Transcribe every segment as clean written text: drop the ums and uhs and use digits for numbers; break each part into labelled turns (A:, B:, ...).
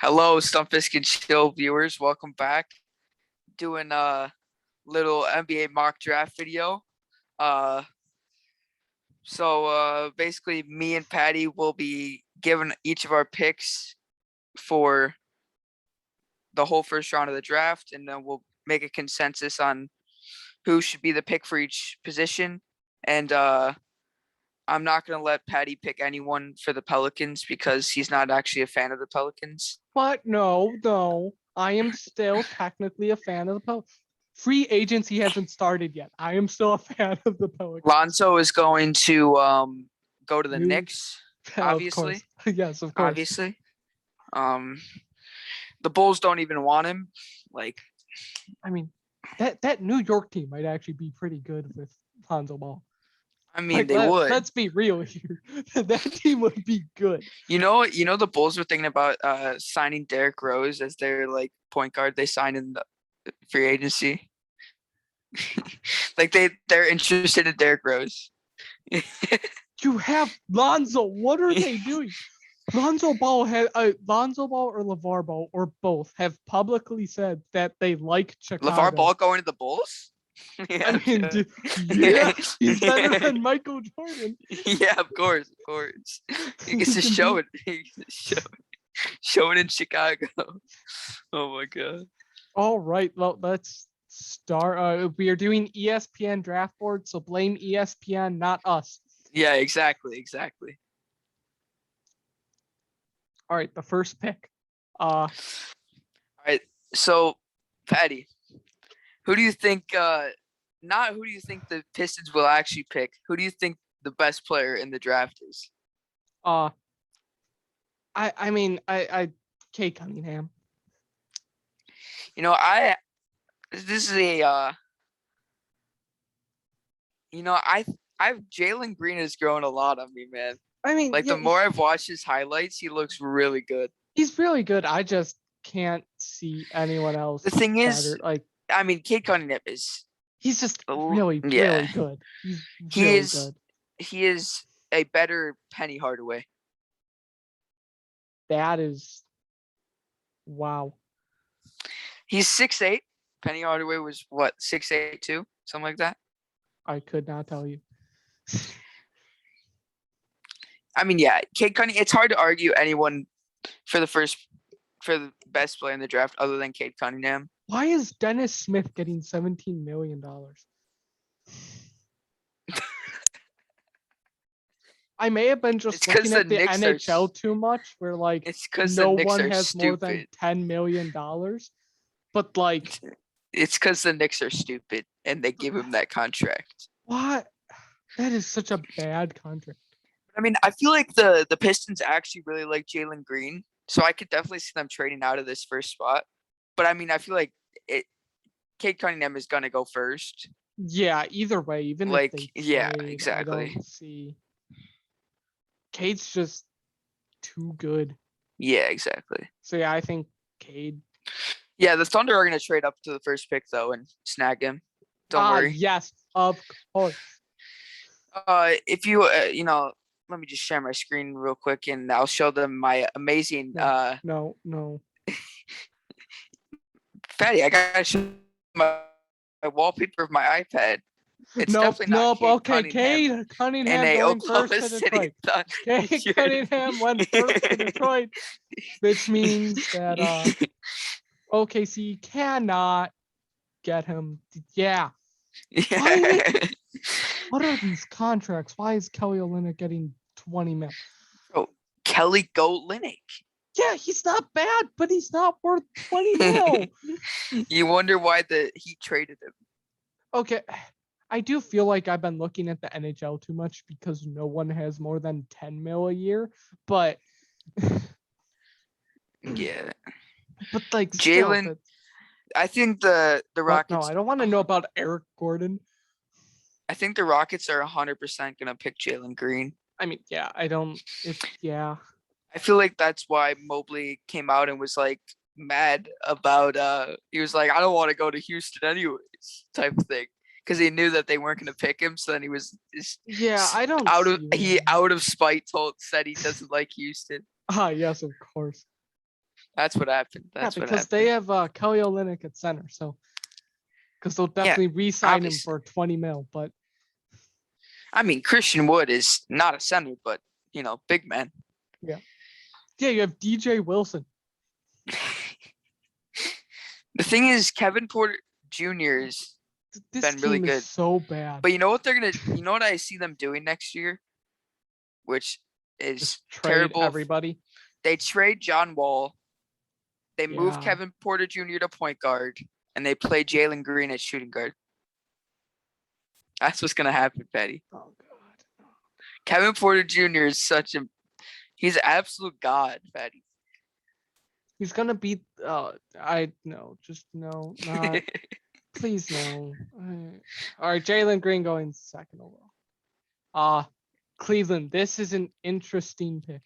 A: Hello, Stumpfisk and Chill viewers. Welcome back. Doing a little NBA mock draft video. Uh, basically, me and Patty will be giving each of our picks for the whole first round of the draft, and then we'll make a consensus on who should be the pick for each position. And I'm not gonna let Patty pick anyone for the Pelicans because he's not actually a fan of the Pelicans.
B: But no. I am still technically a fan of the Pelicans. Free agency hasn't started yet. I am still a fan of the Pelicans.
A: Lonzo is going to go to the Knicks, obviously.
B: Yes, of course.
A: Obviously. The Bulls don't even want him.
B: I mean, that New York team might actually be pretty good with Lonzo Ball.
A: I mean, they would.
B: Let's be real here. That team would be good.
A: You know, the Bulls were thinking about signing Derrick Rose as their point guard. They signed in the free agency. They're interested in Derrick Rose.
B: You have Lonzo. What are they doing? Lonzo Ball or LeVar Ball or both have publicly said that they like Chicago.
A: LeVar Ball going to the Bulls?
B: Yeah, I mean, he's better than Michael Jordan.
A: Yeah, of course. He gets to show it. Show it in Chicago. Oh my god.
B: All right, well, let's start. We are doing ESPN draft board, so blame ESPN, not us.
A: Yeah, exactly.
B: All right, the first pick.
A: All right, so Patty, who do you think? Not who do you think the Pistons will actually pick? Who do you think the best player in the draft is?
B: I Kate Cunningham.
A: You know, this is a I've Jalen Green has grown a lot on me, man.
B: I mean,
A: the more I've watched his highlights, he looks really good.
B: He's really good. I just can't see anyone else.
A: The thing is, Kate Cunningham
B: he's just really good. He's
A: he is a better Penny Hardaway.
B: That is wow.
A: He's 6'8". Penny Hardaway was what, 6'8" too? Something like that.
B: I could not tell you.
A: I mean, yeah, Kate Cunningham. It's hard to argue anyone for the best player in the draft other than Kate Cunningham.
B: Why is Dennis Smith getting $17 million? I may have been just looking at the NHL too much, where
A: it's because
B: no one has more than $10 million. But
A: it's because the Knicks are stupid and they give him that contract.
B: What? That is such a bad contract.
A: I mean, I feel like the Pistons actually really like Jalen Green, so I could definitely see them trading out of this first spot. But I mean, I feel like Kate Cunningham is gonna go first.
B: Yeah, either way, even if they trade,
A: exactly.
B: I don't see. Cade's just too good.
A: Yeah, exactly.
B: So yeah, I think Cade.
A: Yeah, the Thunder are gonna trade up to the first pick though and snag him. Don't worry.
B: Yes, of course.
A: If you let me just share my screen real quick and I'll show them my amazing
B: No.
A: Fatty, I gotta show my wallpaper of my iPad. It's definitely not
B: okay, Kate Cunningham going first to Detroit. Kate Cunningham went first to Detroit, which means that OKC cannot get him. Yeah. What are these contracts? Why is Kelly Olynyk getting $20 million?
A: Bro, Kelly Olynyk.
B: Yeah, he's not bad, but he's not worth $20 million.
A: You wonder why the Heat traded him.
B: Okay, I do feel like I've been looking at the NHL too much because no one has more than $10 million a year. But
A: yeah,
B: but
A: Jalen, I think the Rockets.
B: No, I don't want to know about Eric Gordon.
A: I think the Rockets are 100% gonna pick Jalen Green.
B: I mean, yeah, I don't.
A: I feel like that's why Mobley came out and was mad about. He was like, I don't want to go to Houston anyways, type of thing, because he knew that they weren't gonna pick him. So then he was
B: I don't.
A: Out of spite said he doesn't like Houston.
B: Yes, of course.
A: That's what happened. That's what
B: because
A: happened.
B: they have Kelly Olynyk at center, so because they'll definitely re-sign him for 20 mil. But
A: I mean, Christian Wood is not a center, but big man.
B: Yeah, you have DJ Wilson.
A: The thing is, Kevin Porter Jr. has been really good.
B: Is so bad.
A: But you know what I see them doing next year, which is
B: just trade
A: terrible.
B: Everybody.
A: They trade John Wall. They move Kevin Porter Jr. to point guard, and they play Jalen Green at shooting guard. That's what's gonna happen, Paddy.
B: Oh God.
A: Kevin Porter Jr. is he's an absolute god, Paddy.
B: He's gonna beat. Just no, not. Please no. All right, Jalen Green going second overall. Cleveland. This is an interesting pick.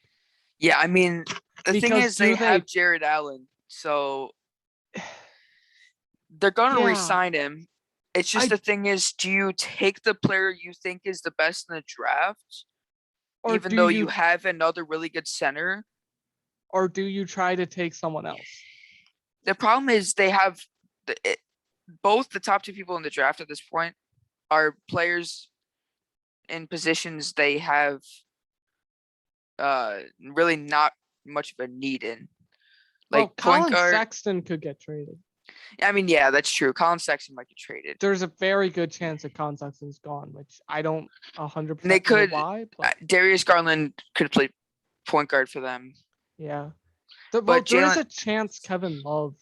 A: Yeah, I mean, the thing is, they have Jared Allen, so they're gonna re-sign him. It's just the thing is, do you take the player you think is the best in the draft, even though you have another really good center?
B: Or do you try to take someone else?
A: The problem is they have both the top two people in the draft at this point are players in positions they have really not much of a need in. Like
B: Colin Sexton could get traded.
A: I mean, yeah, that's true. Colin Sexton might get traded.
B: There's a very good chance that Colin Sexton's gone, which I don't 100%
A: they could,
B: know why. But
A: Darius Garland could play point guard for them.
B: Yeah. But there's a chance Kevin Love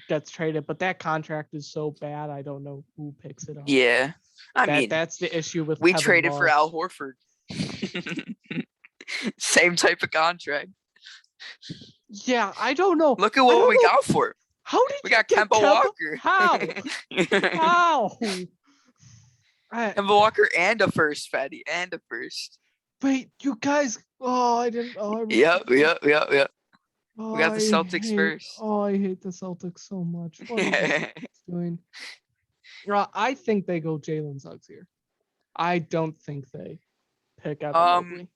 B: gets traded, but that contract is so bad, I don't know who picks it up.
A: Yeah. I mean,
B: that's the issue with
A: we
B: Kevin
A: traded
B: Love.
A: for Al Horford. Same type of contract.
B: Yeah, I don't know.
A: Look at what we got for him.
B: How did
A: we got Kemba Walker?
B: How? How?
A: Kemba Walker and a first, Fatty, and a first.
B: Wait, you guys. Oh, I didn't. Oh,
A: Yep.
B: Oh,
A: we got the Celtics first.
B: Oh, I hate the Celtics so much. What are you doing? I think they go Jalen Suggs here. I don't think they pick Evan Mobley.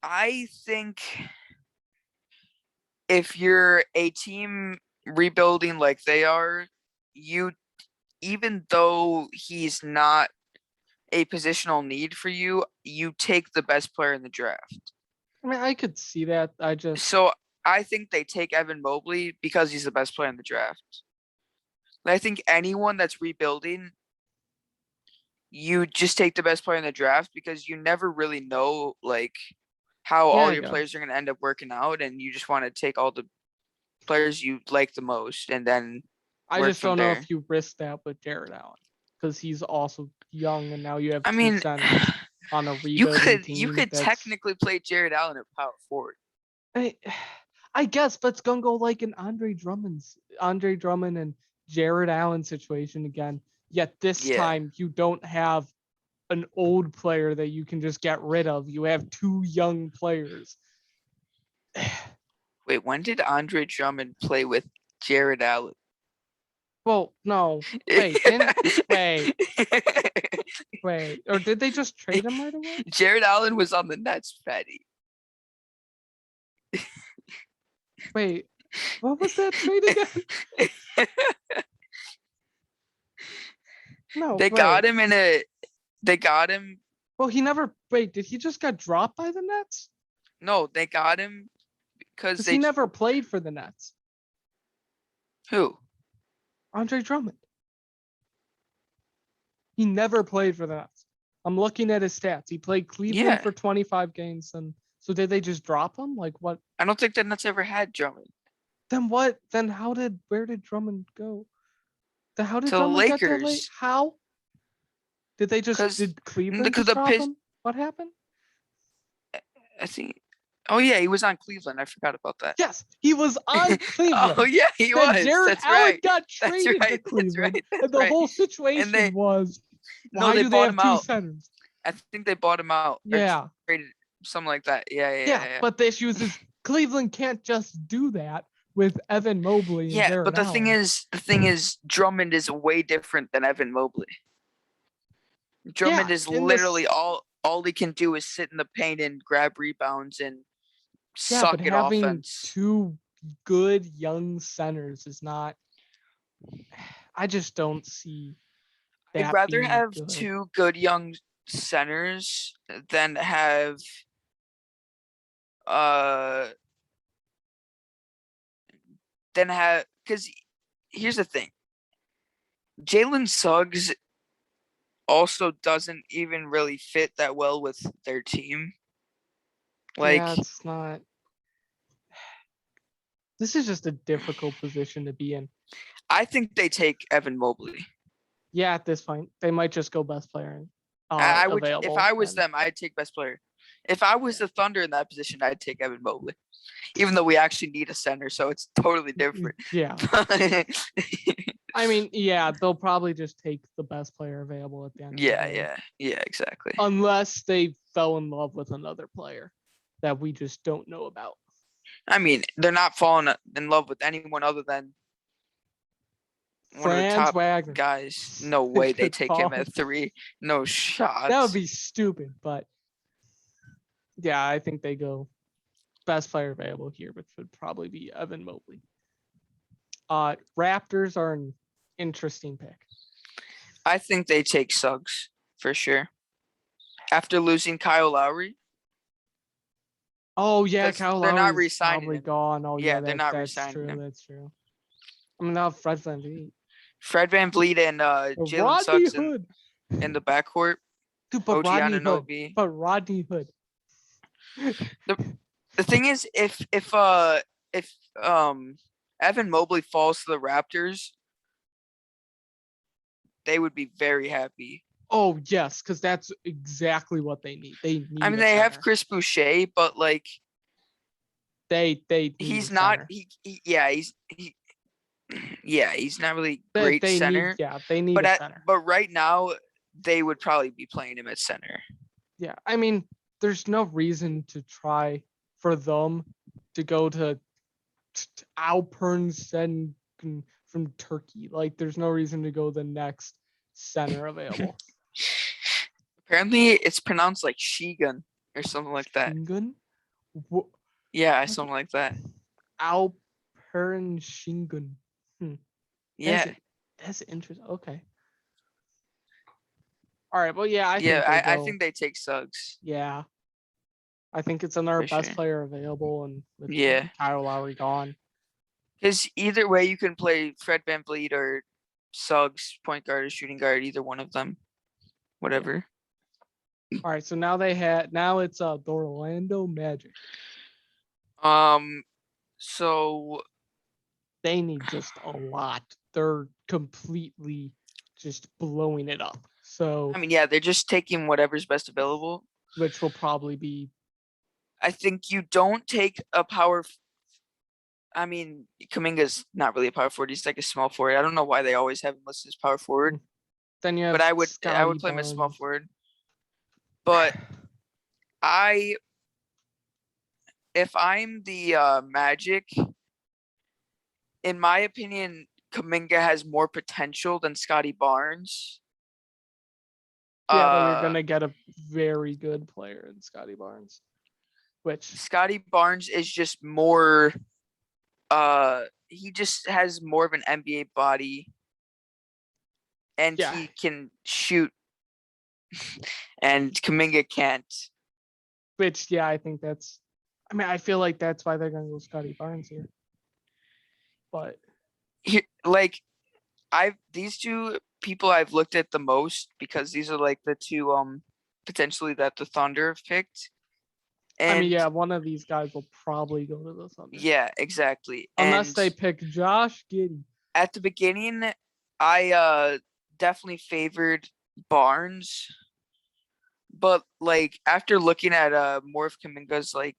A: I think if you're a team rebuilding like they are, even though he's not a positional need for you, you take the best player in the draft.
B: I mean, I could see that.
A: So I think they take Evan Mobley because he's the best player in the draft. I think anyone that's rebuilding, you just take the best player in the draft because you never really know how all your players are going to end up working out, and you just want to take all the players you like the most, and then
B: I just don't know if you risk that with Jared Allen because he's also young, and now you have two centers on a rebuilding team.
A: You could technically play Jared Allen at power forward.
B: I guess, but it's gonna go like an Andre Drummond and Jared Allen situation again. Yet this time you don't have an old player that you can just get rid of. You have two young players.
A: Wait, when did Andre Drummond play with Jared Allen?
B: Well, no. Wait. Or did they just trade him right away?
A: Jared Allen was on the Nets, Fatty.
B: Wait, what was that trade again? No,
A: they got him.
B: Well, he never. Wait, did he just got dropped by the Nets?
A: No, they got him because
B: he never played for the Nets.
A: Who?
B: Andre Drummond. He never played for the Nets. I'm looking at his stats. He played Cleveland for 25 games, and so did they just drop him? Like what?
A: I don't think the Nets ever had Drummond.
B: Then what? Then where did Drummond go? How did
A: Drummond
B: get there late? How? Did Cleveland just drop him? What happened?
A: I think. Oh yeah, he was on Cleveland. I forgot about that.
B: Yes, he was on Cleveland.
A: Oh yeah, he was.
B: Jared Allen got traded to Cleveland, and the whole situation was why do they have two centers?
A: I think they bought him out.
B: Yeah,
A: traded something like that. Yeah.
B: But the issue is Cleveland can't just do that with Evan Mobley.
A: Yeah, but the thing is, Drummond is way different than Evan Mobley. Drummond is literally all he can do is sit in the paint and grab rebounds and
B: Yeah, but
A: suck at
B: having
A: offense.
B: two good young centers is not. I just don't see
A: I'd
B: that
A: rather
B: being
A: have
B: good.
A: two good young centers than have uh because here's the thing. Jalen Suggs also doesn't even really fit that well with their team.
B: Yeah,
A: Like,
B: it's not. This is just a difficult position to be in.
A: I think they take Evan Mobley.
B: Yeah, at this point, they might just go best player
A: I would, if
B: available.
A: I was
B: And
A: them, I'd take best player. If I was the Thunder in that position, I'd take Evan Mobley. Even though we actually need a center, so it's totally different.
B: yeah, I mean, yeah, they'll probably just take the best player available at the end of the day.
A: Yeah, exactly.
B: Unless they fell in love with another player that we just don't know about.
A: I mean, they're not falling in love with anyone other than one of the
B: Franz
A: top
B: Wagner.
A: guys. No way they take him at 3. No shots.
B: That would be stupid, but yeah, I think they go best player available here, which would probably be Evan Mobley. Raptors are an interesting pick.
A: I think they take Suggs for sure. After losing Kyle Lowry.
B: Oh yeah, Kyle
A: they're not
B: Lowry's
A: re-signing
B: probably
A: him.
B: gone. Oh yeah,
A: they're not
B: that's
A: re-signing
B: true.
A: him.
B: That's true. I mean, now Fred VanVleet.
A: Fred VanVleet and Jalen
B: Rodney
A: Suggs
B: Hood.
A: in the backcourt.
B: Dude, but
A: OG
B: Rodney Hood.
A: Anunoby.
B: But Rodney Hood.
A: The thing is, if Evan Mobley falls to the Raptors, they would be very happy.
B: Oh yes, because that's exactly what they need. They need.
A: I mean, they have Chris Boucher, but like
B: they
A: he's not. He's not really great center.
B: They need a center.
A: But right now, they would probably be playing him at center.
B: Yeah, I mean, there's no reason to try for them to go to Alpern from Turkey. Like, there's no reason to go the next center available.
A: Apparently, it's pronounced like Shigun or something like that.
B: Shingun?
A: Yeah, something like that.
B: Alpern Shingun.
A: Yeah.
B: That's interesting. Okay. All right. Well, yeah,
A: I think they take Suggs.
B: Yeah. I think it's another best player available, and with Kyle Lowry gone.
A: Because either way, you can play Fred VanVleet or Suggs, point guard or shooting guard, either one of them, whatever.
B: Yeah. All right, so now it's the Orlando Magic.
A: So
B: they need just a lot. They're completely just blowing it up. So
A: I mean, yeah, they're just taking whatever's best available,
B: which will probably be.
A: I think you don't take a power. I mean, Kuminga's not really a power forward. He's like a small forward. I don't know why they always have him listed as power forward.
B: Then you have.
A: But I would play him as small forward. But if I'm the Magic, in my opinion, Kuminga has more potential than Scotty Barnes.
B: Yeah, but you're gonna get a very good player in Scotty Barnes. Which
A: Scotty Barnes is just more. He just has more of an NBA body, and he can shoot, and Kuminga can't.
B: Which, yeah, I think that's. I mean, I feel like that's why they're gonna go Scotty Barnes here. But
A: these two people I've looked at the most because these are like the two potentially that the Thunder have picked. And
B: I mean, yeah, one of these guys will probably go to the Thunder.
A: Yeah, exactly.
B: Unless they pick Josh Giddey.
A: At the beginning, I definitely favored Barnes. But like after looking at more of Kuminga's like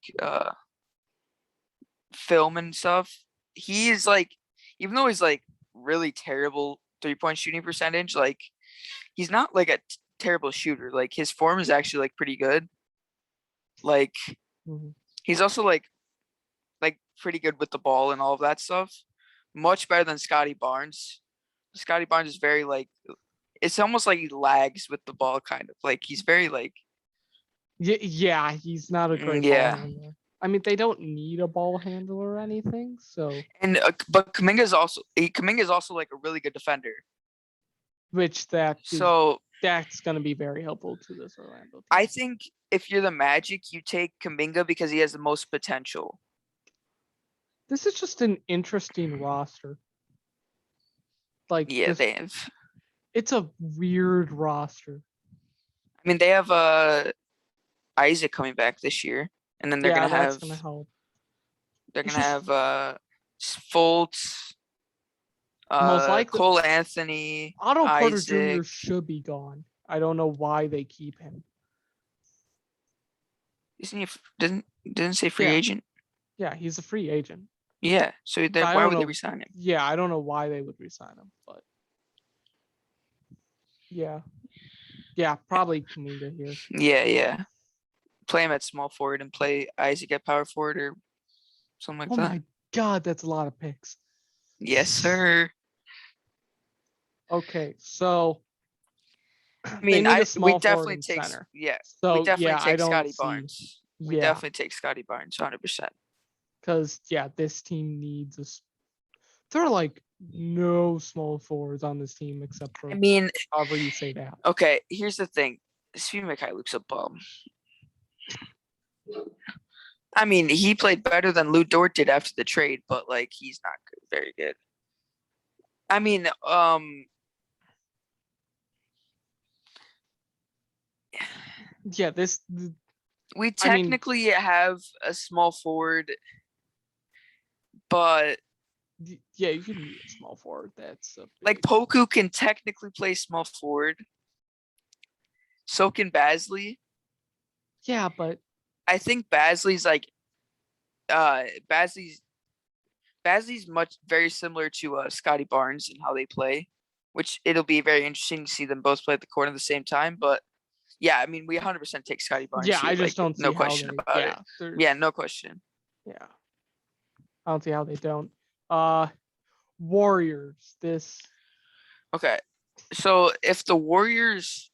A: film and stuff, he's like, even though he's like really terrible 3-point shooting percentage, like he's not like a terrible shooter. Like his form is actually like pretty good. Like he's also like pretty good with the ball and all of that stuff. Much better than Scotty Barnes. Scotty Barnes is very like, it's almost like he lags with the ball, kind of like he's very like.
B: Yeah, he's not a great
A: ball
B: handler. I mean, they don't need a ball handler or anything, so.
A: And but Kuminga's also like a really good defender.
B: Which that's going to be very helpful to this Orlando team.
A: I think if you're the Magic, you take Kuminga because he has the most potential.
B: This is just an interesting roster. Like,
A: yeah, they have.
B: It's a weird roster.
A: I mean, they have Isaac coming back this year, and then they're gonna have.
B: That's gonna help.
A: They're gonna have Fultz,
B: most likely
A: Cole Anthony,
B: Otto Porter
A: Isaac.
B: Jr. should be gone. I don't know why they keep him.
A: Isn't he? Didn't say free agent?
B: Yeah, he's a free agent.
A: Yeah, so why would they resign him?
B: Yeah, I don't know why they would resign him, but yeah, probably Kuminga here.
A: Yeah. Play him at small forward and play Isaac at power forward or something like that. Oh my
B: God, that's a lot of picks.
A: Yes, sir.
B: Okay, so
A: I mean, we definitely take center. Yeah. So we definitely take Scotty Barnes. We definitely take Scotty Barnes 100%.
B: Because this team needs there are like no small forwards on this team except for however you say that.
A: Okay, here's the thing. Svi Mikhailuk's a bum. I mean, he played better than Lou Dort did after the trade, but like he's not very good. I mean, we technically have a small forward, but
B: you can be a small forward. That's
A: like Poku can technically play small forward. So can Basley.
B: Yeah, but
A: I think Basley's like Basley's very similar to Scotty Barnes and how they play, which it'll be very interesting to see them both play at the court at the same time. But yeah, I mean, we 100% take Scotty Barnes.
B: Yeah, here. I just don't see
A: no question about it. Yeah, no question.
B: Yeah, I don't see how they don't. Warriors.
A: Okay, so if the Warriors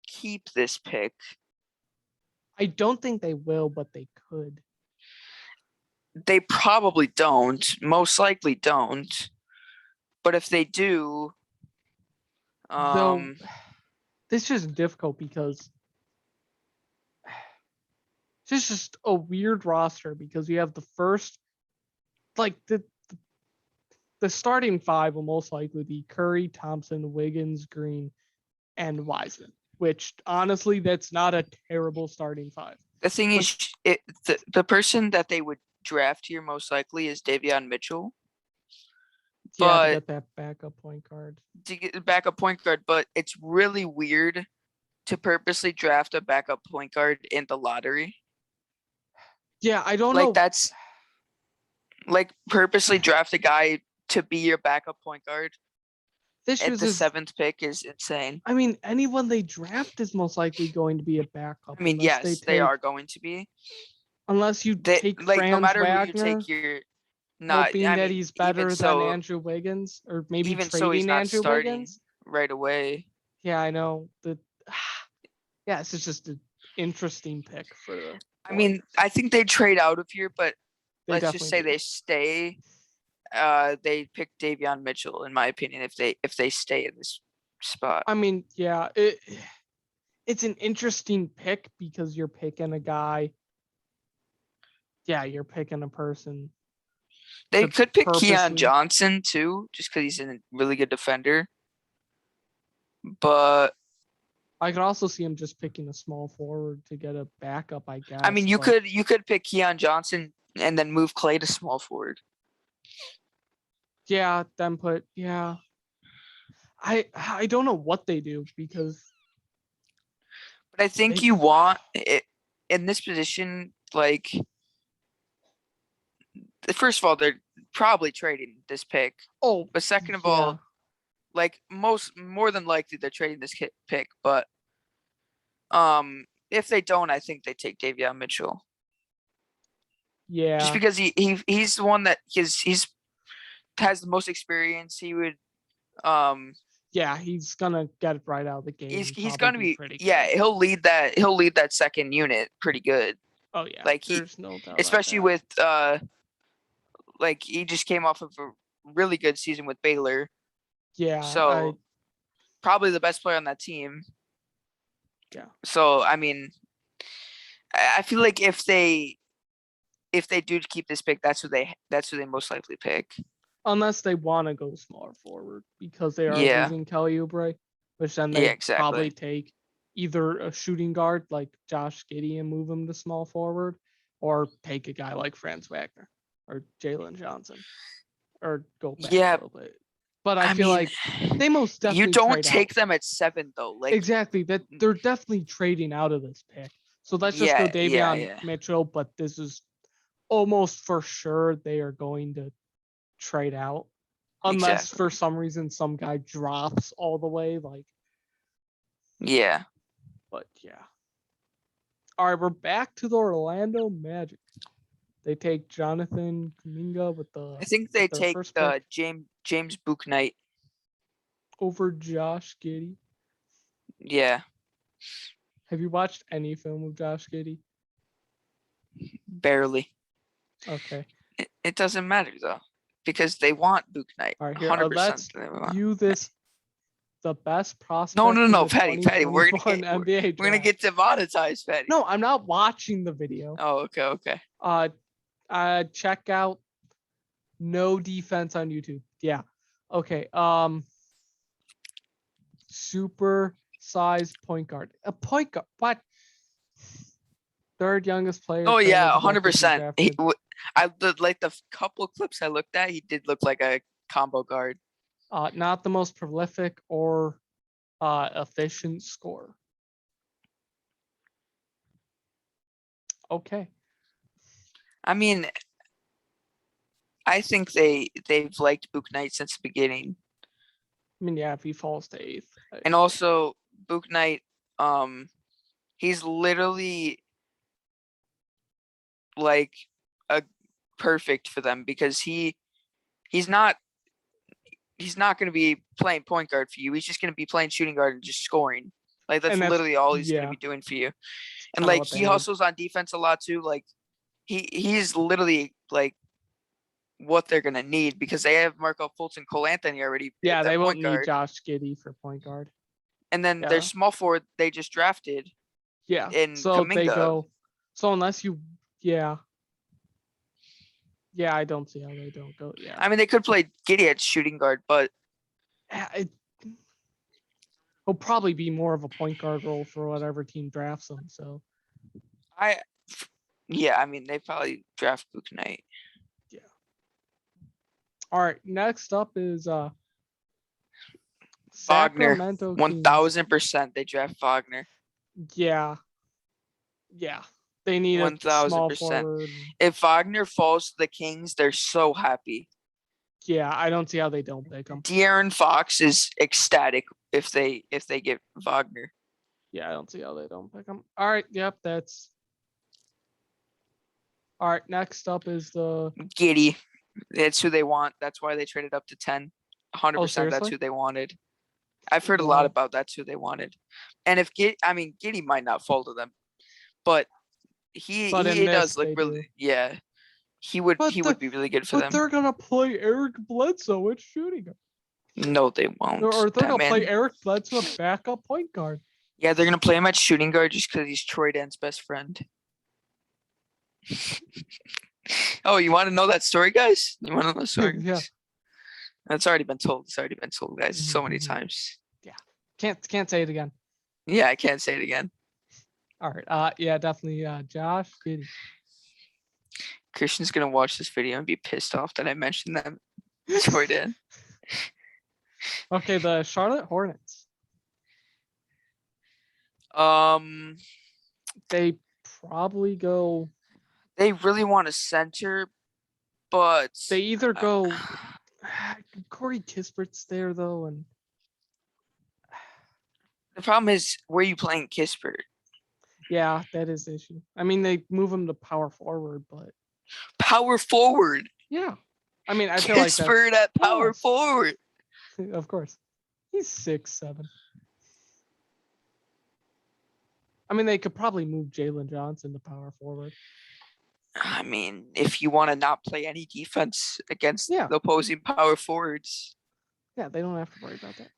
A: keep this pick,
B: I don't think they will, but they could.
A: They probably don't. Most likely don't. But if they do,
B: this is difficult because this is just a weird roster because you have the first, like the starting five will most likely be Curry, Thompson, Wiggins, Green, and Wiseman. Which honestly, that's not a terrible starting five.
A: The thing is, the person that they would draft here most likely is Davion Mitchell.
B: Yeah, to get that backup point guard.
A: To get the backup point guard, but it's really weird to purposely draft a backup point guard in the lottery.
B: Yeah, I don't know.
A: Like that's like purposely draft a guy to be your backup point guard. This at the 7th pick is insane.
B: I mean, anyone they draft is most likely going to be a backup.
A: I mean, yes, they are going to be.
B: Unless you take
A: like
B: Franz
A: no matter
B: Wagner,
A: who you take, you're not
B: hoping that he's better than Andrew Wiggins, or maybe
A: even
B: trading
A: he's not
B: Andrew
A: starting
B: Wiggins
A: right away.
B: Yeah, I know. It's just an interesting pick for the.
A: I mean, I think they trade out of here, but let's just say they stay. They pick Davion Mitchell, in my opinion, if they stay in this spot.
B: I mean, yeah, it's an interesting pick because you're picking a guy. Yeah, you're picking a person.
A: They could pick Keon Johnson too, just because he's a really good defender. But
B: I could also see him just picking a small forward to get a backup, I guess.
A: I mean, you could pick Keon Johnson and then move Clay to small forward.
B: Yeah, I don't know what they do because.
A: But I think you want it in this position, like. First of all, they're probably trading this pick.
B: Oh,
A: but second of all, like more than likely they're trading this pick. But if they don't, I think they take Davion Mitchell.
B: Yeah,
A: just because he's the one that he's has the most experience. He would
B: yeah, he's gonna get it right out of the game.
A: He's gonna be pretty good. He'll lead that second unit pretty good.
B: Oh yeah,
A: Like
B: there's no doubt about
A: especially
B: that.
A: with like he just came off of a really good season with Baylor.
B: Yeah,
A: So probably the best player on that team.
B: Yeah.
A: So I mean, I feel like if they do keep this pick, that's who they most likely pick.
B: Unless they want to go smaller forward because they are
A: Yeah.
B: losing Kelly Oubre, which then
A: Yeah,
B: they
A: exactly.
B: probably take either a shooting guard like Josh Giddey and move him to small forward, or take a guy like Franz Wagner or Jalen Johnson, or go back a little bit. But I feel like they most definitely
A: you don't
B: trade
A: take
B: out.
A: them at 7 though. Like
B: Exactly, that they're definitely trading out of this pick. So let's just go Davion Mitchell, but this is almost for sure they are going to trade out. Unless for some reason some guy drops all the way, like.
A: Yeah.
B: But yeah. All right, we're back to the Orlando Magic. They take Jonathan Kuminga with the.
A: I think they take the James Bouknight
B: over Josh Giddey.
A: Yeah.
B: Have you watched any film of Josh Giddey?
A: Barely.
B: Okay.
A: It doesn't matter though, because they want Bouknight.
B: All right, here,
A: 100%.
B: let's view this. The best prospect.
A: No, Patty. We're gonna get demonetized, Patty.
B: No, I'm not watching the video.
A: Oh, okay.
B: Check out No Defense on YouTube. Yeah. Okay. Super size point guard. A point guard. What? Third youngest player.
A: Oh yeah, 100%. Like the couple clips I looked at, he did look like a combo guard.
B: Not the most prolific or efficient scorer. Okay.
A: I mean, I think they've liked Bouknight since the beginning.
B: I mean, yeah, if he falls to 8th.
A: And also Bouknight, he's literally like a perfect for them because he's not going to be playing point guard for you. He's just going to be playing shooting guard and just scoring. Like that's literally all he's going to be doing for you. And like he hustles on defense a lot too. Like he's literally like what they're going to need because they have Marco Fultz and Cole Anthony already.
B: Yeah, they won't need Josh Giddey for point guard.
A: And then their small forward they just drafted.
B: Yeah.
A: So Kuminga.
B: They go. So unless you, yeah, I don't see how they don't go. Yeah.
A: I mean, they could play Giddey at shooting guard, but
B: he'll probably be more of a point guard role for whatever team drafts him. So.
A: I mean, they probably draft Bouknight.
B: Yeah. All right. Next up is
A: Wagner.
B: Sacramento
A: 1000% they draft Wagner.
B: Yeah. They need 1000%.
A: If Wagner falls to the Kings, they're so happy.
B: Yeah, I don't see how they don't pick him.
A: De'Aaron Fox is ecstatic if they get Wagner.
B: Yeah, I don't see how they don't pick him. All right, yep, that's. All right, next up is the
A: Giddey. That's who they want. That's why they traded up to 10. 100% that's who they wanted. I've heard a lot about that's who they wanted. And if Giddey might not fall to them, but he does look really he would be really good for them.
B: But they're gonna play Eric Bledsoe at shooting guard.
A: No, they won't.
B: Or they're gonna play Eric Bledsoe at backup point guard.
A: Yeah, they're gonna play him at shooting guard just because he's Troy Dan's best friend. Oh, you want to know that story, guys? You want to know the story?
B: Yeah.
A: That's already been told. It's already been told, guys, so many times.
B: Yeah. Can't say it again.
A: Yeah, I can't say it again.
B: All right. Yeah, definitely. Josh Giddey.
A: Christian's gonna watch this video and be pissed off that I mentioned them. Troy Dan.
B: Okay, the Charlotte Hornets. They probably go.
A: They really want a center, but
B: they either go. Corey Kispert's there though, and
A: the problem is where you playing Kispert.
B: Yeah, that is the issue. I mean, they move him to power forward, but
A: power forward.
B: Yeah, I mean, I feel like
A: Kispert at power forward.
B: Of course, he's 6'7". I mean, they could probably move Jalen Johnson to power forward.
A: I mean, if you want to not play any defense against
B: Yeah.
A: the opposing power forwards.
B: Yeah, they don't have to worry about that.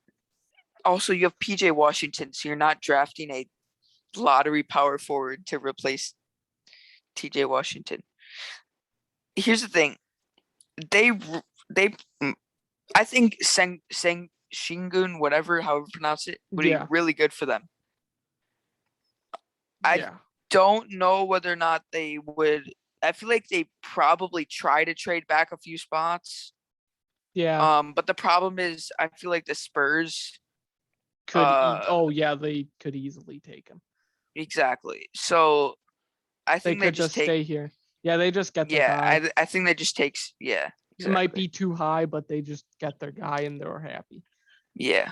A: Also, you have PJ Washington, so you're not drafting a lottery power forward to replace TJ Washington. Here's the thing. I think Shingun, whatever, however you pronounce it, would be really good for them. I don't know whether or not they would. I feel like they probably try to trade back a few spots.
B: Yeah.
A: But the problem is, I feel like the Spurs
B: could. They could easily take him.
A: Exactly. So I think
B: they could just stay here. Yeah, they just get their guy.
A: I think they just takes. Yeah.
B: Exactly. It might be too high, but they just get their guy and they're happy.
A: Yeah.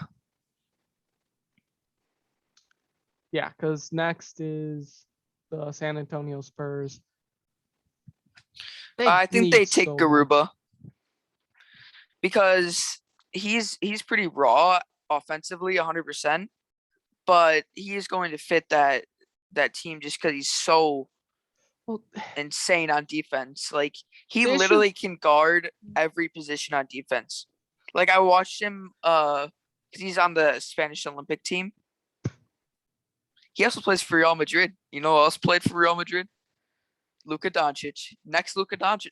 B: Yeah, because next is the San Antonio Spurs.
A: I think they take Garuba because he's pretty raw offensively, 100%, but he is going to fit that team just because he's so insane on defense. Like he literally can guard every position on defense. Like I watched him because he's on the Spanish Olympic team. He also plays for Real Madrid. You know who else played for Real Madrid? Luka Doncic. Next Luka Doncic.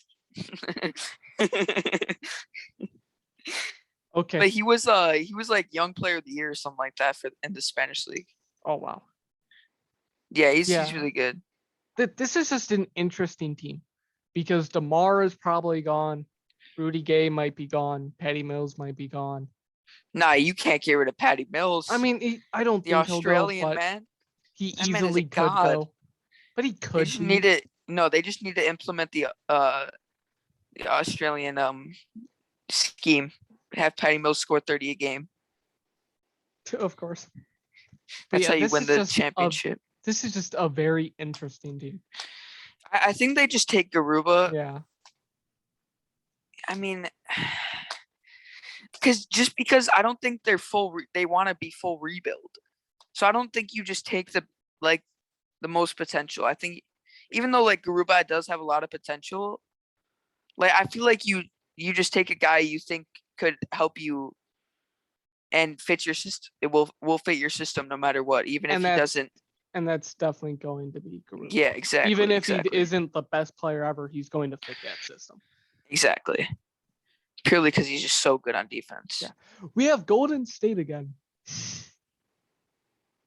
B: Okay.
A: But he was like young player of the year or something like that in the Spanish league.
B: Oh wow.
A: Yeah, he's really good.
B: This is just an interesting team because DeMar is probably gone. Rudy Gay might be gone. Patty Mills might be gone.
A: Nah, you can't get rid of Patty Mills.
B: I mean, I don't think
A: Australian
B: he'll go, but
A: man.
B: He easily could go. But he could.
A: They just they just need to implement the Australian scheme. Have Patty Mills score 30 a game.
B: Of course.
A: That's how you win the championship.
B: This is just a very interesting team.
A: I think they just take Garuba.
B: Yeah.
A: I mean, because I don't think they're they want to be full rebuild. So I don't think you just take the most potential. I think even though like Garuba does have a lot of potential, like I feel like you just take a guy you think could help you and fit your system. It will fit your system no matter what, even if he doesn't.
B: And that's definitely going to be Garuba.
A: Yeah, exactly.
B: Even if he isn't the best player ever, he's going to fit that system.
A: Exactly. Purely because he's just so good on defense.
B: Yeah. We have Golden State again.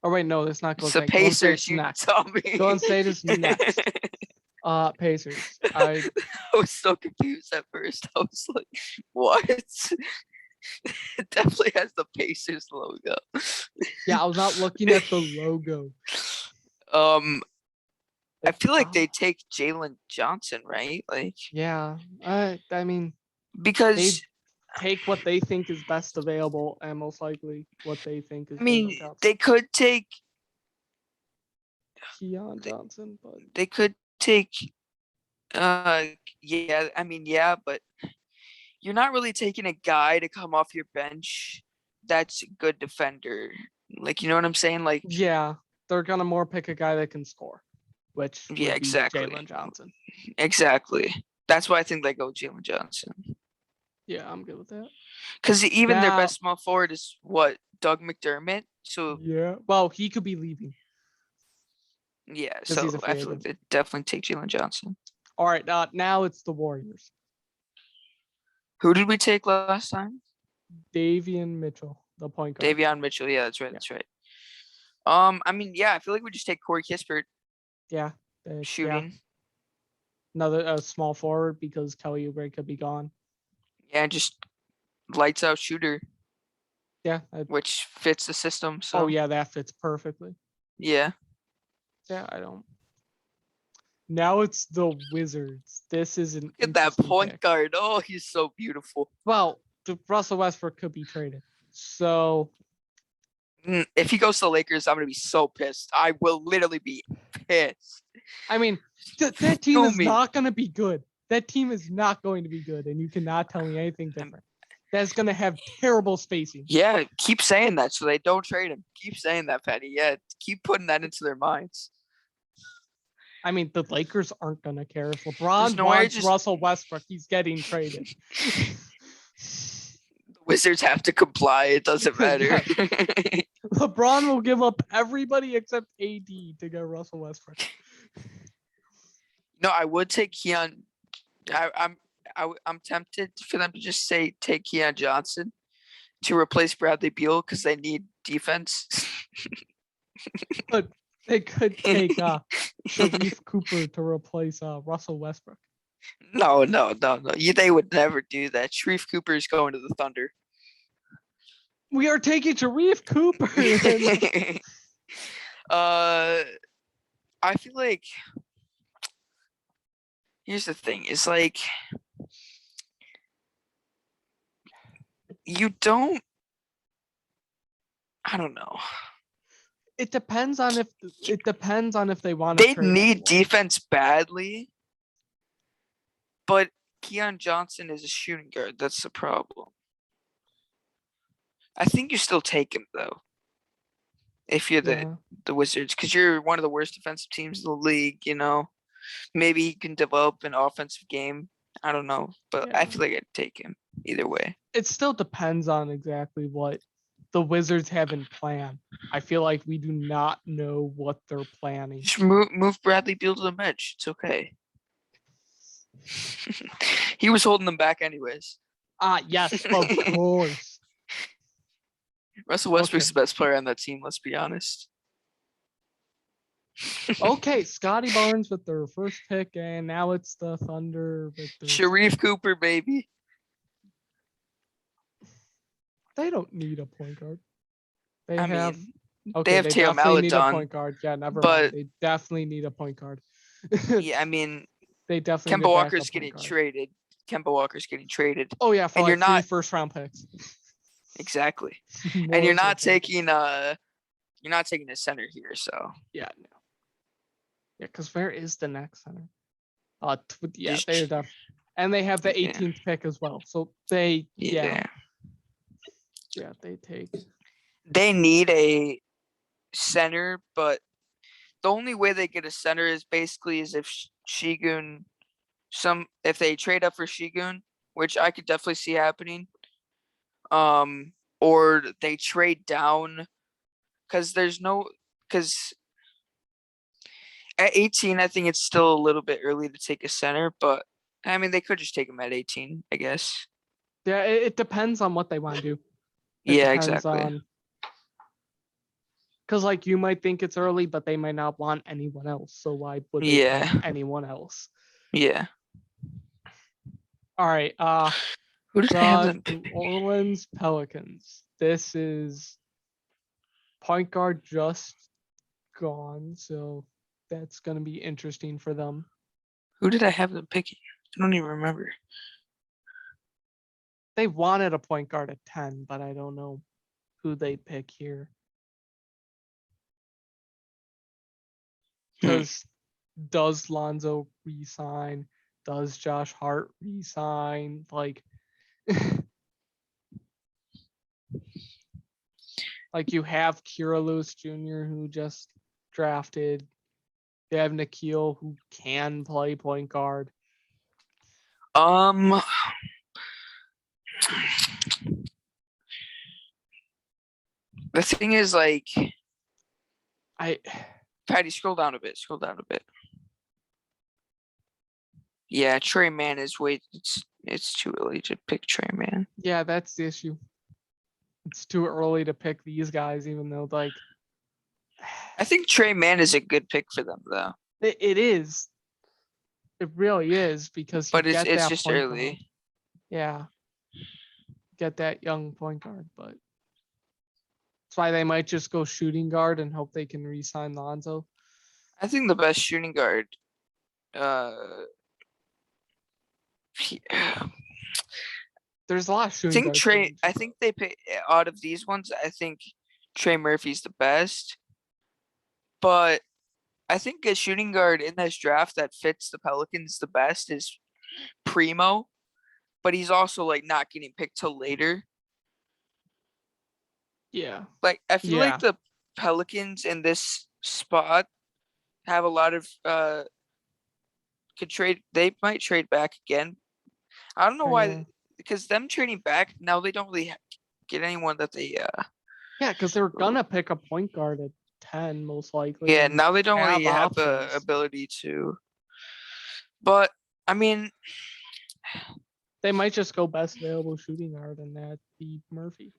B: Oh wait, no, that's not Golden State.
A: It's the Pacers. You tell me.
B: Golden State is next. Pacers. I
A: was so confused at first. I was like, what? It definitely has the Pacers logo.
B: Yeah, I was not looking at the logo.
A: I feel like they take Jalen Johnson, right? Like,
B: yeah, I mean,
A: because
B: they take what they think is best available, and most likely what they think is.
A: I mean, they could take
B: Keon Johnson, but
A: they could take. Yeah, I mean, yeah, but you're not really taking a guy to come off your bench that's a good defender. Like, you know what I'm saying? Like,
B: yeah, they're gonna more pick a guy that can score, which would be
A: exactly.
B: Jalen Johnson.
A: Exactly. That's why I think they go Jalen Johnson.
B: Yeah, I'm good with that.
A: Because even their best small forward is what, Doug McDermott. So
B: yeah, well, he could be leaving.
A: Yeah, so I feel like they definitely take Jalen Johnson.
B: All right, now it's the Warriors.
A: Who did we take last time?
B: Davion Mitchell, the point guard.
A: Davion Mitchell, yeah, that's right. That's right. I mean, yeah, I feel like we just take Corey Kispert.
B: Yeah.
A: Shooting.
B: Yeah. Another small forward because Kelly Oubre could be gone.
A: Yeah, just lights out shooter.
B: Yeah.
A: Which fits the system. So.
B: Oh, yeah, that fits perfectly.
A: Yeah.
B: Yeah, I don't. Now it's the Wizards. This is an.
A: Look at that point guard. Oh, he's so beautiful.
B: Well, Russell Westbrook could be traded. So.
A: If he goes to the Lakers, I'm going to be so pissed. I will literally be pissed.
B: I mean, that team is not going to be good. That team is not going to be good, and you cannot tell me anything different. that's gonna have terrible spacing.
A: Yeah, keep saying that so they don't trade him. Keep saying that, Patty. Yeah, keep putting that into their minds.
B: I mean, the Lakers aren't gonna care if LeBron
A: no way
B: wants Russell Westbrook. He's getting traded.
A: Wizards have to comply. It doesn't matter.
B: LeBron will give up everybody except AD to get Russell Westbrook.
A: No, I would take Keon. I'm tempted for them to just say take Keon Johnson to replace Bradley Beal because they need defense.
B: But they could take Sharif Cooper to replace Russell Westbrook.
A: No. They would never do that. Sharif Cooper is going to the Thunder.
B: We are taking Sharif Cooper.
A: I feel like here's the thing. It's like you don't. I don't know.
B: It depends on if they want to.
A: They need defense badly, but Keon Johnson is a shooting guard. That's the problem. I think you still take him though, if you're the Wizards, because you're one of the worst defensive teams in the league. You know, maybe he can develop an offensive game. I don't know, but I feel like I'd take him either way.
B: It still depends on exactly what the Wizards have in plan. I feel like we do not know what they're planning.
A: Just move Bradley Beal to the bench. It's okay. He was holding them back anyways.
B: Yes, of course.
A: Russell Westbrook's the best player on that team, let's be honest.
B: Okay, Scotty Barnes with their first pick, and now it's the Thunder with their
A: Sharif Cooper, baby.
B: They don't need a point guard. They
A: they
B: have
A: Theo
B: Maladon. Need a point guard. Yeah, never mind. They definitely need a point guard.
A: Yeah, I mean,
B: they definitely.
A: Kemba Walker's getting traded. Kemba Walker's getting traded.
B: Oh yeah, for
A: and
B: like you're not 3 first-round picks.
A: Exactly. And you're not taking a center here, so.
B: Yeah, no. Yeah, because where is the next center? They're done. And they have the 18th pick as well. So they they take.
A: They need a center, but the only way they get a center is basically if Şengün, if they trade up for Şengün, which I could definitely see happening. Or they trade down because at 18, I think it's still a little bit early to take a center, but I mean, they could just take him at 18, I guess.
B: Yeah, it depends on what they want to do.
A: Exactly.
B: Because like you might think it's early, but they might not want anyone else. So why would they want anyone else?
A: Yeah.
B: All right.
A: Who did I have them?
B: New Orleans Pelicans. This is point guard just gone, so that's gonna be interesting for them.
A: Who did I have them picking? I don't even remember.
B: They wanted a point guard at 10, but I don't know who they pick here. Because does Lonzo resign? Does Josh Hart resign? Like, like you have Kira Lewis Jr. who just drafted. They have Nikhil who can play point guard.
A: The thing is, like, Patty, scroll down a bit. Yeah, Trey Mann is it's too early to pick Trey Mann.
B: Yeah, that's the issue. It's too early to pick these guys, even though like
A: I think Trey Mann is a good pick for them though.
B: It is. It really is because
A: but it's just early.
B: Guard. Yeah. Get that young point guard, but that's why they might just go shooting guard and hope they can re-sign Lonzo.
A: I think the best shooting guard
B: there's a lot of shooting guards.
A: I think they pay out of these ones, I think Trey Murphy's the best. But I think a shooting guard in this draft that fits the Pelicans the best is Primo. but he's also like not getting picked till later.
B: Yeah.
A: Like I feel
B: Yeah.
A: like the Pelicans in this spot have a lot of could trade. They might trade back again. I don't know why, because them trading back now they don't really get anyone that they.
B: Yeah, because they were gonna pick a point guard at 10 most likely.
A: Yeah,
B: and
A: now they don't really have the
B: options.
A: ability to. But I mean,
B: They might just go best available shooting guard, and that'd be Murphy.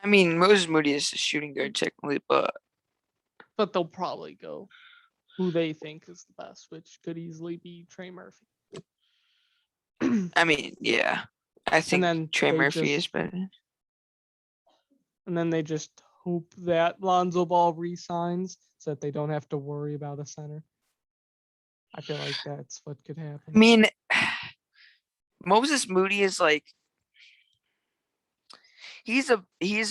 A: I mean Moses Moody is a shooting guard technically, but
B: they'll probably go who they think is the best, which could easily be Trey Murphy.
A: I mean, yeah, I think
B: then
A: Trey
B: they
A: Murphy is
B: just-
A: better.
B: And then they just hope that Lonzo Ball resigns so that they don't have to worry about a center. I feel like that's what could happen.
A: I mean, Moses Moody is like he's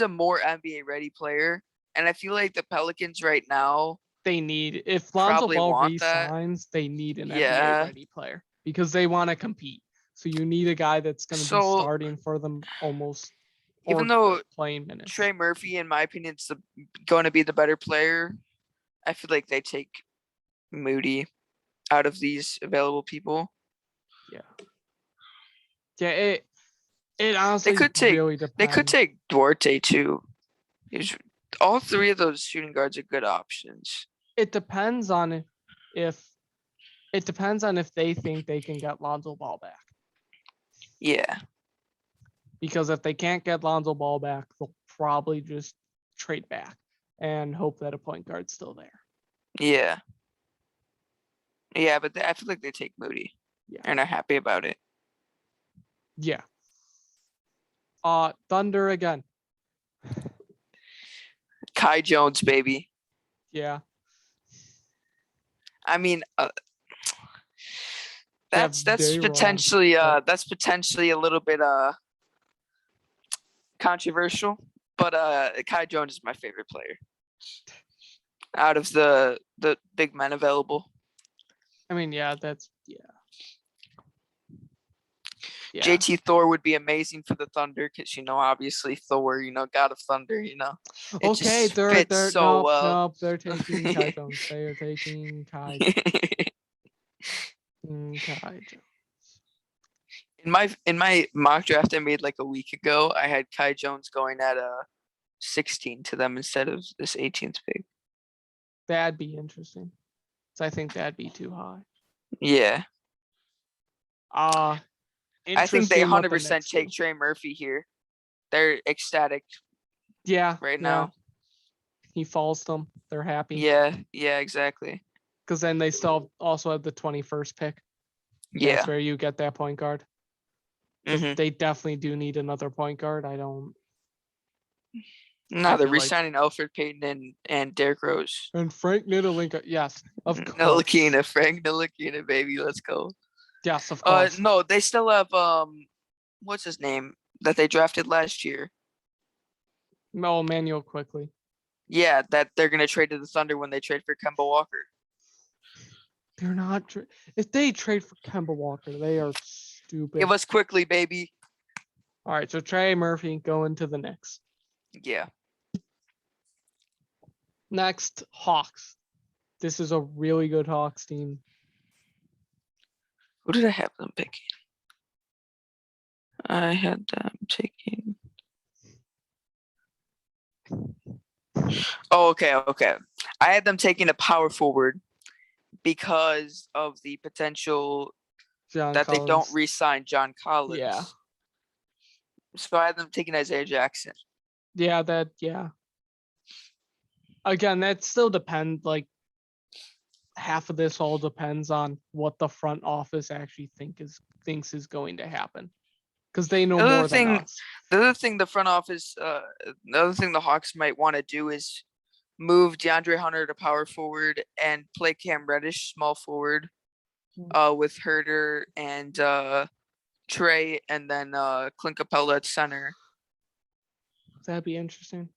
A: a more NBA ready player, and I feel like the Pelicans right now
B: They need, if Lonzo
A: probably
B: Ball
A: want that.
B: resigns, they need an
A: Yeah.
B: NBA ready player because they want to compete. So you need a guy that's going to be
A: So-
B: starting for them almost,
A: Even
B: or
A: though
B: playing minutes.
A: Trey Murphy, in my opinion, is going to be the better player, I feel like they take Moody out of these available people.
B: Yeah, it honestly
A: could take-
B: really depends.
A: They could take Duarte too. All three of those shooting guards are good options.
B: It depends on if they think they can get Lonzo Ball back.
A: Yeah.
B: Because if they can't get Lonzo Ball back, they'll probably just trade back and hope that a point guard's still there.
A: Yeah. Yeah, but I feel like they take Moody.
B: Yeah.
A: And are happy about it.
B: Yeah. Thunder again.
A: Kai Jones, baby.
B: Yeah.
A: I mean,
B: Yeah,
A: that's
B: they were
A: potentially
B: on.
A: that's potentially a little bit controversial, but Kai Jones is my favorite player out of the big men available.
B: I mean, yeah, that's yeah.
A: JT Thor would be amazing for the Thunder because obviously Thor, God of Thunder,
B: Okay, they're
A: so well.
B: Nope, they're taking Kai Jones. They are taking Kai Jones. Kai Jones.
A: In my mock draft I made like a week ago, I had Kai Jones going at 16 to them instead of this 18th pick.
B: That'd be interesting. So I think that'd be too high.
A: Yeah. I think they
B: Interesting what the
A: 100%
B: Knicks
A: take
B: do.
A: Trey Murphy here. They're ecstatic
B: Yeah.
A: right now.
B: He falls them. They're happy.
A: Yeah, exactly.
B: Because then they still also have the 21st pick.
A: Yeah.
B: That's where you get that point guard.
A: Mhm.
B: They definitely do need another point guard. I don't.
A: No, they're
B: feel like-
A: re-signing Alfred Payton and Derrick Rose.
B: And Frank Ntilikina, yes, of course.
A: Ntilikina, Frank Ntilikina, baby, let's go.
B: Yes, of course.
A: No, they still have what's his name that they drafted last year?
B: No, Emmanuel quickly.
A: Yeah, that they're gonna trade to the Thunder when they trade for Kemba Walker.
B: They're not. If they trade for Kemba Walker, they are stupid.
A: Give us quickly, baby.
B: All right, so Trey Murphy going to the Knicks.
A: Yeah.
B: Next, Hawks. This is a really good Hawks team.
A: Who did I have them picking? I had them taking. Oh, okay. I had them taking a power forward because of the potential
B: John
A: that
B: Collins.
A: they don't re-sign John Collins.
B: Yeah.
A: So I had them taking Isaiah Jackson.
B: Yeah, Again, that still depends. Like, half of this all depends on what the front office actually thinks is going to happen, because they know more than us.
A: The other thing the front office, the other thing the Hawks might want to do is move DeAndre Hunter to power forward and play Cam Reddish small forward, with Herter and Trey, and then Clint Capella at center,
B: That'd be interesting.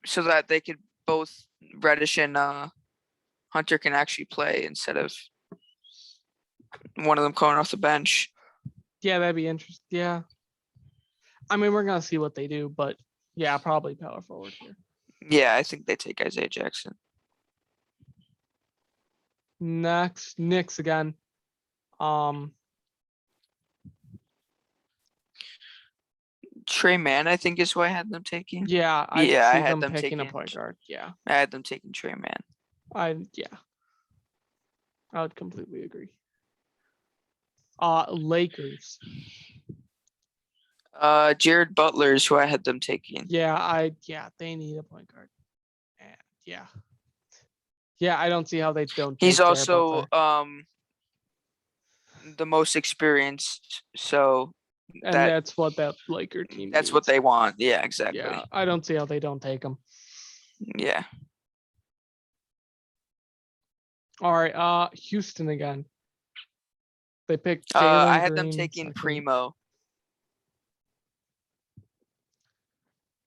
A: so that they could both Reddish and Hunter can actually play instead of one of them coming off the bench.
B: Yeah, that'd be interesting. Yeah. I mean, we're gonna see what they do, but yeah, probably power forward here.
A: Yeah, I think they take Isaiah Jackson.
B: Next, Knicks again.
A: Trey Mann, I think, is who I had them taking.
B: Yeah, I
A: Yeah, I
B: see
A: had
B: them
A: them
B: picking a
A: taking.
B: point guard. Yeah,
A: I had them taking Trey Mann.
B: I would completely agree. Lakers.
A: Jared Butler is who I had them taking.
B: Yeah, they need a point guard. And yeah, I don't see how they don't.
A: He's also the most experienced, so
B: and that's what that Laker team.
A: That's
B: needs.
A: what they want. Yeah, exactly.
B: Yeah, I don't see how they don't take him.
A: Yeah.
B: All right, Houston again. They picked Jalen
A: I had
B: Green
A: them taking
B: second.
A: Primo.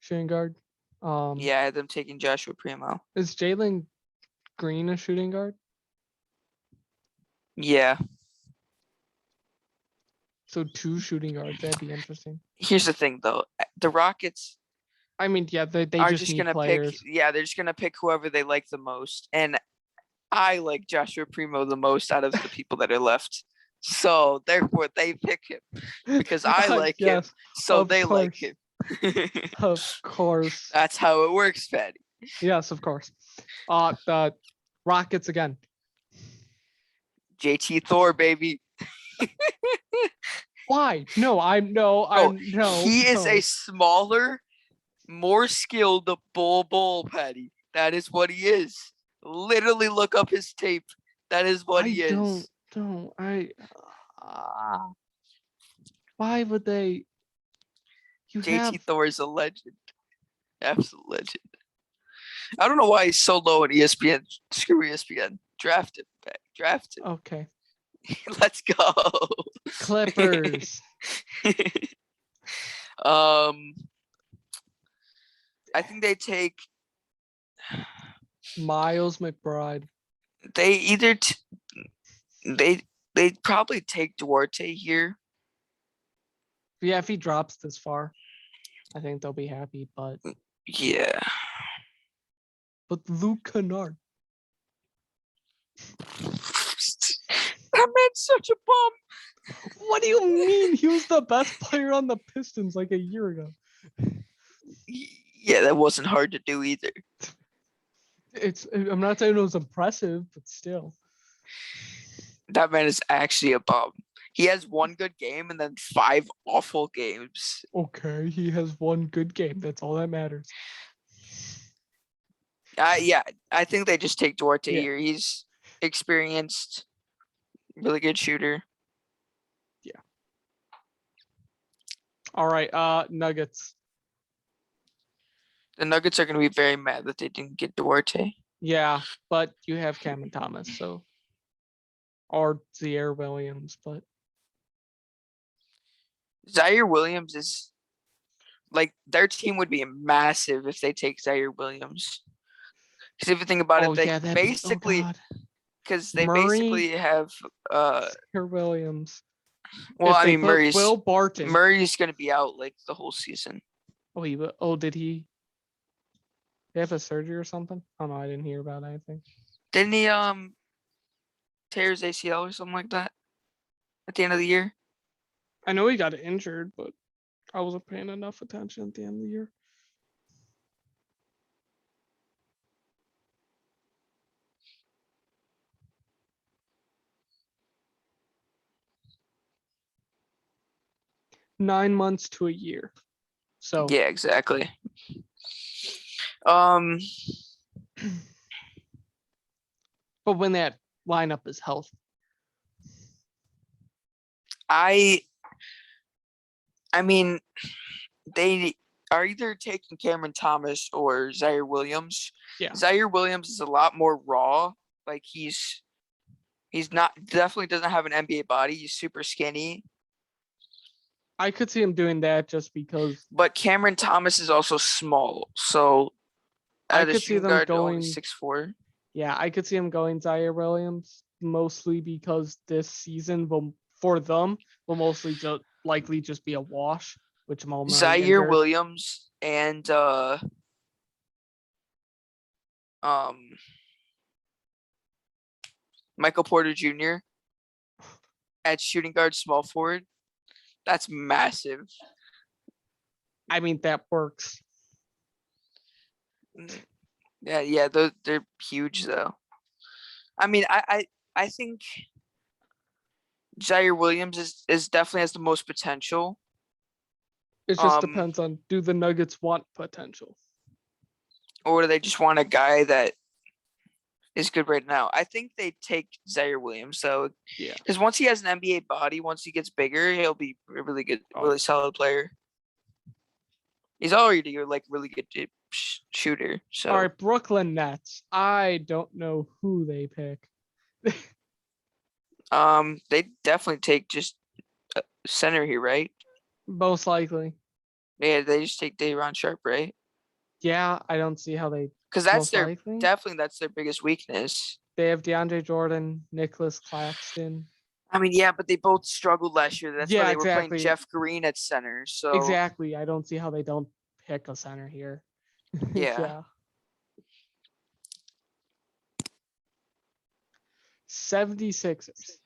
B: Shooting guard.
A: Yeah, I had them taking Joshua Primo.
B: Is Jalen Green a shooting guard?
A: Yeah.
B: So 2 shooting guards, that'd be interesting.
A: Here's the thing, though. The Rockets.
B: I mean, yeah, they
A: are
B: just need
A: gonna
B: players.
A: pick. Yeah, they're just gonna pick whoever they like the most, and I like Joshua Primo the most out of the people that are left. So therefore, they pick him because I like him. So they like him.
B: Of course.
A: That's how it works, Paddy.
B: Yes, of course. The Rockets again.
A: JT Thor, baby.
B: Why? No.
A: He is a smaller, more skilled bull, Paddy. That is what he is. Literally look up his tape. That is what he is.
B: Why would they?
A: JT Thor is a legend. Absolute legend. I don't know why he's so low on ESPN. Screw ESPN. Draft him. Draft him.
B: Okay.
A: Let's go.
B: Clippers.
A: I think they take
B: Miles McBride.
A: They either they probably take Duarte here.
B: Yeah, if he drops this far, I think they'll be happy. But
A: yeah.
B: But Luke Kennard.
A: That man's such a bum.
B: What do you mean? He was the best player on the Pistons like a year ago.
A: Yeah, that wasn't hard to do either.
B: I'm not saying it was impressive, but still.
A: That man is actually a bum. He has one good game and then 5 awful games.
B: Okay, he has one good game. That's all that matters.
A: Yeah, I think they just take Duarte here. He's experienced, really good shooter.
B: Yeah. All right, Nuggets.
A: The Nuggets are going to be very mad that they didn't get Duarte.
B: Yeah, but you have Cameron Thomas, so or Zaire Williams, but
A: Zaire Williams is like their team would be massive if they take Zaire Williams. Because if you think about it, they basically because they basically have
B: Zaire Williams.
A: Well, I mean Murray's
B: Will Barton.
A: Murray's going to be out like the whole season.
B: Did he have a surgery or something? Oh no, I didn't hear about anything.
A: Didn't he tear his ACL or something like that at the end of the year?
B: I know he got injured, but I wasn't paying enough attention at the end of the year. $9 months to a year. So
A: yeah, exactly.
B: But when that lineup is healthy,
A: I mean, they are either taking Cameron Thomas or Zaire Williams.
B: Yeah.
A: Zaire Williams is a lot more raw. Like he's definitely doesn't have an NBA body. He's super skinny.
B: I could see him doing that just because.
A: But Cameron Thomas is also small, so
B: I could see them going
A: 6'4".
B: Yeah, I could see him going Zaire Williams mostly because this season will for them will mostly just likely just be a wash, which Mo Murray
A: Zaire
B: injured.
A: Williams and Michael Porter Jr. at shooting guard, small forward. That's massive.
B: I mean, that works.
A: Yeah, they're huge though. I mean, I think Zaire Williams is definitely has the most potential.
B: It just depends on, do the Nuggets want potential?
A: Or do they just want a guy that is good right now? I think they take Zaire Williams. So
B: yeah,
A: because once he has an NBA body, once he gets bigger, he'll be a really good, really solid player. He's already like really good shooter. So
B: all right, Brooklyn Nets. I don't know who they pick.
A: they definitely take just center here, right?
B: Most likely.
A: Yeah, they just take Day'Ron Sharpe, right?
B: Yeah, I don't see how they.
A: Because that's
B: most likely.
A: definitely that's their biggest weakness.
B: They have DeAndre Jordan, Nicholas Claxton.
A: I mean, yeah, but they both struggled last year. That's why they were playing Jeff Green at center. So
B: exactly, I don't see how they don't pick a center here.
A: Yeah.
B: 76ers.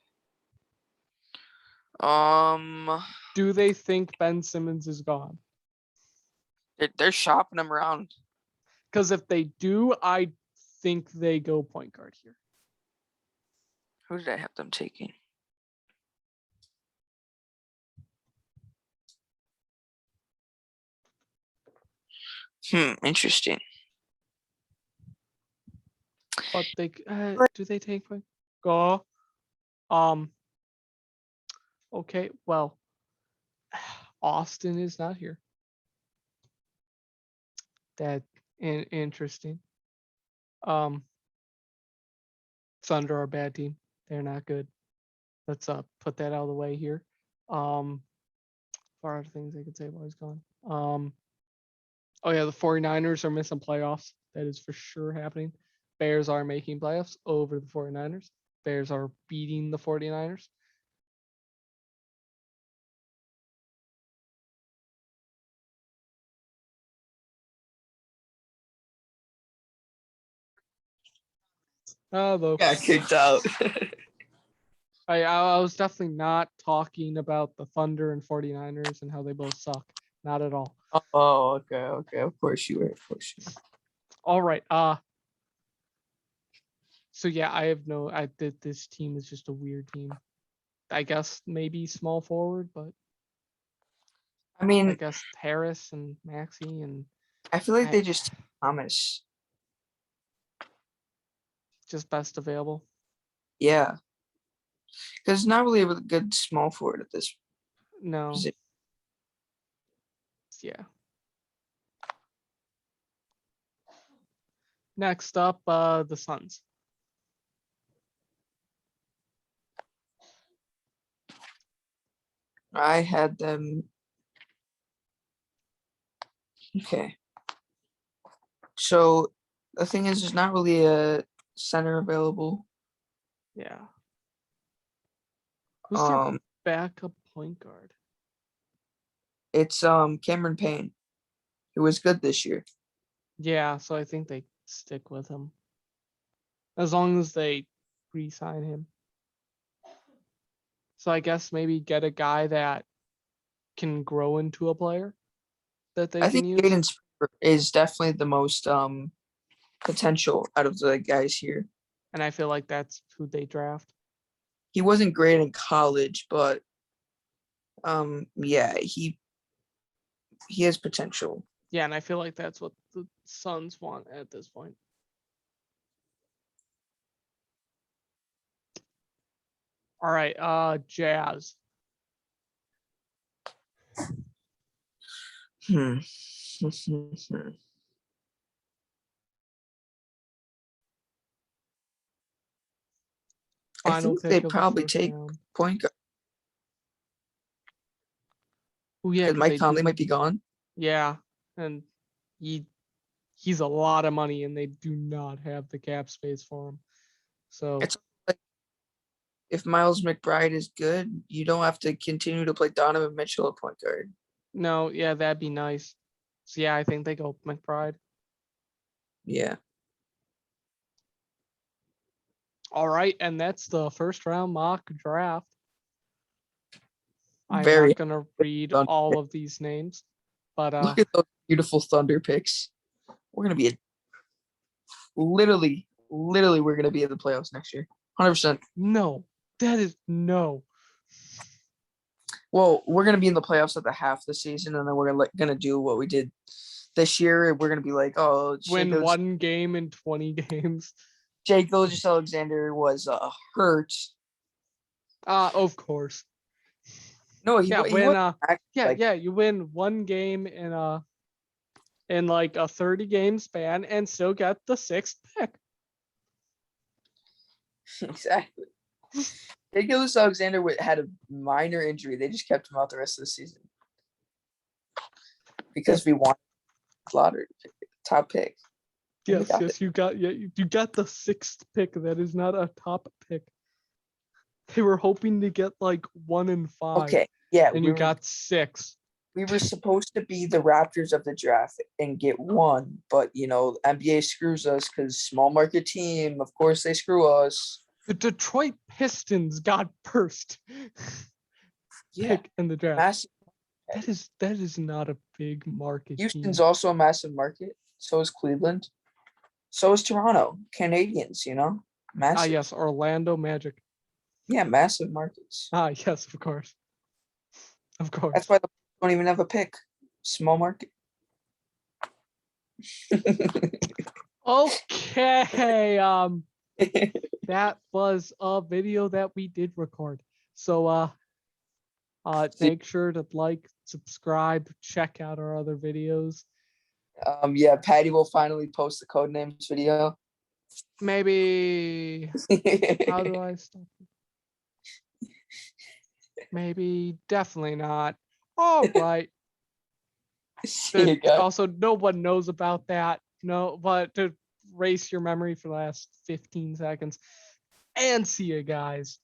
A: Do
B: they think Ben Simmons is gone?
A: They're shopping him around.
B: Because if they do, I think they go point guard here.
A: Who did I have them taking? Interesting.
B: But they do they take point? Go. Okay, well, Austin is not here. That interesting. Thunder are a bad team. They're not good. Let's put that out of the way here. Far other things I could say while he's gone. Oh yeah, the 49ers are missing playoffs. That is for sure happening. Bears are making playoffs over the 49ers. Bears are beating the 49ers.
A: Got kicked out.
B: I was definitely not talking about the Thunder and 49ers and how they both suck. Not at all.
A: Oh, okay. Of course you were.
B: All right. So yeah, I have no. I did. This team is just a weird team. I guess maybe small forward, but
A: I mean,
B: I guess Harris and Maxey and.
A: I feel like they just Thomas.
B: Just best available.
A: Yeah. Because it's not really a really good small forward at this.
B: No.
A: Position.
B: Yeah. Next up, the Suns.
A: I had them. Okay. So the thing is, there's not really a center available.
B: Yeah. Who's their backup point guard?
A: It's Cameron Payne, who was good this year.
B: Yeah, so I think they stick with him. As long as they re-sign him. So I guess maybe get a guy that can grow into a player that they can use.
A: Jaden is definitely the most potential out of the guys here.
B: And I feel like that's who they draft.
A: He wasn't great in college, but yeah, he has potential.
B: Yeah, and I feel like that's what the Suns want at this point. All right, Jazz.
A: I think they probably take point guard.
B: Oh yeah,
A: because Mike Conley might be gone.
B: Yeah, and he's a lot of money, and they do not have the cap space for him. So
A: it's like if Miles McBride is good, you don't have to continue to play Donovan Mitchell at point guard.
B: No, yeah, that'd be nice. So yeah, I think they go McBride.
A: Yeah.
B: All right, and that's the first round mock draft. I'm
A: Very
B: not gonna read
A: Thunder
B: all of these names, but
A: Look at those beautiful Thunder picks. We're gonna be literally, we're gonna be in the playoffs next year. 100%.
B: no, that is no.
A: Well, we're gonna be in the playoffs at the half of the season, and then we're gonna do what we did this year. We're gonna be like, oh,
B: Win one game in 20 games.
A: Jake Gilgeous-Alexander was hurt.
B: Of course.
A: No, he
B: you win one game in like a 30 game span and still get the 6th pick.
A: Exactly. Jake Gilgeous-Alexander had a minor injury. They just kept him out the rest of the season because we want Slaughter top pick.
B: Yes, you got the 6th pick. That is not a top pick. They were hoping to get like 1 and 5.
A: Okay, yeah,
B: and you got 6.
A: We were supposed to be the Raptors of the draft and get 1, but NBA screws us because small market team. Of course, they screw us.
B: The Detroit Pistons got first pick in the draft.
A: Massive.
B: That is not a big market.
A: Houston's
B: team.
A: also a massive market. So is Cleveland. So is Toronto. Canadians, massive.
B: Yes, Orlando Magic.
A: Yeah, massive markets.
B: Yes, of course. Of course.
A: That's why they don't even have a pick. Small market.
B: Okay. That was a video that we did record. So make sure to like, subscribe, check out our other videos.
A: Yeah, Paddy will finally post the code names video.
B: Maybe how do I stop it? Maybe definitely not. All right. Also, no one knows about that. No, but to erase your memory for the last 15 seconds. And see you guys.